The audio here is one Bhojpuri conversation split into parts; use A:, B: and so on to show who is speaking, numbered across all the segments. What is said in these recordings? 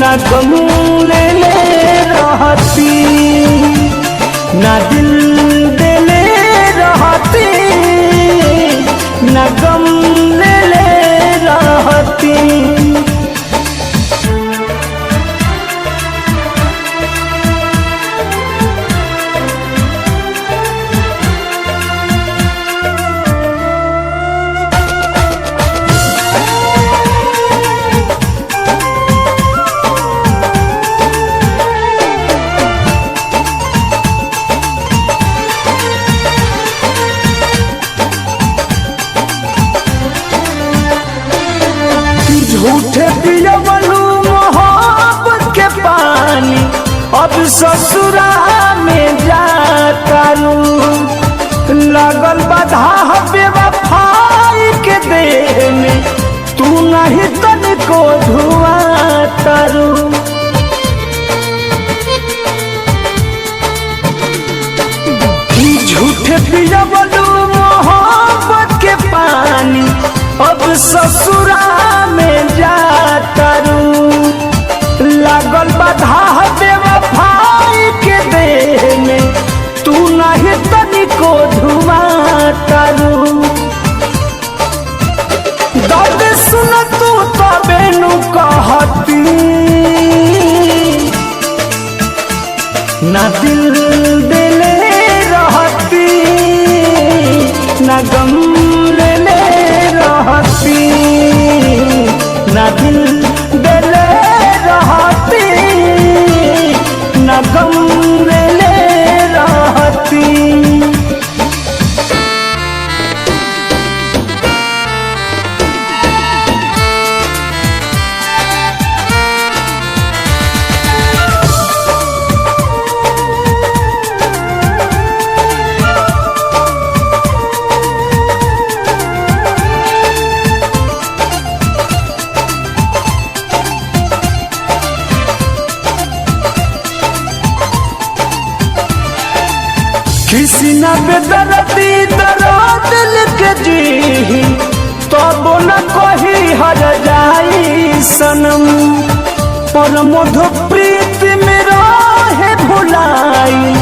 A: ना गम ले ले रहती, ना दिल दे ले रहती, ना गम ले ले रहती। झूठे पियवलू मोहब्बत के पानी, अब ससुरा में जातारू। लगल बाधा बेवफाई के देह में, तू नहीं तनिको धुआं तारू। झूठे पियवलू मोहब्बत के पानी, अब ससुरा में जातारू। लागल बाधा बेवफाई के देह में, तू नहीं तनिको धुआं तारू। दर्द सुन तू तबे नु कहती, ना दिल दिले रहती, ना गम ले ले रहती, ना दिल दिले रहती, ना गम ले ले रहती। किसी न बेदर्दी दर्द लिख जी, तब न कही हर जाई सनम। पर मधु प्रीत में रहे भुलाई,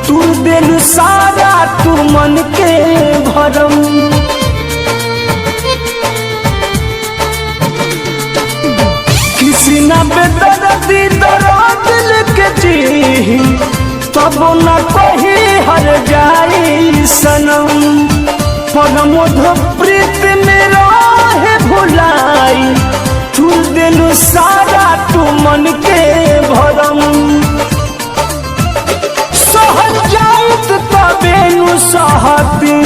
A: तू दिल सारा तू मन के भरम। किसी न बेदर्दी दर्द लिख जी, तब न कही हर जाई सनम। पर मधु प्रीत में रहे भुलाई, तू दिल सारा तू मन के भरम। सहज जाइत तबे नु सहती,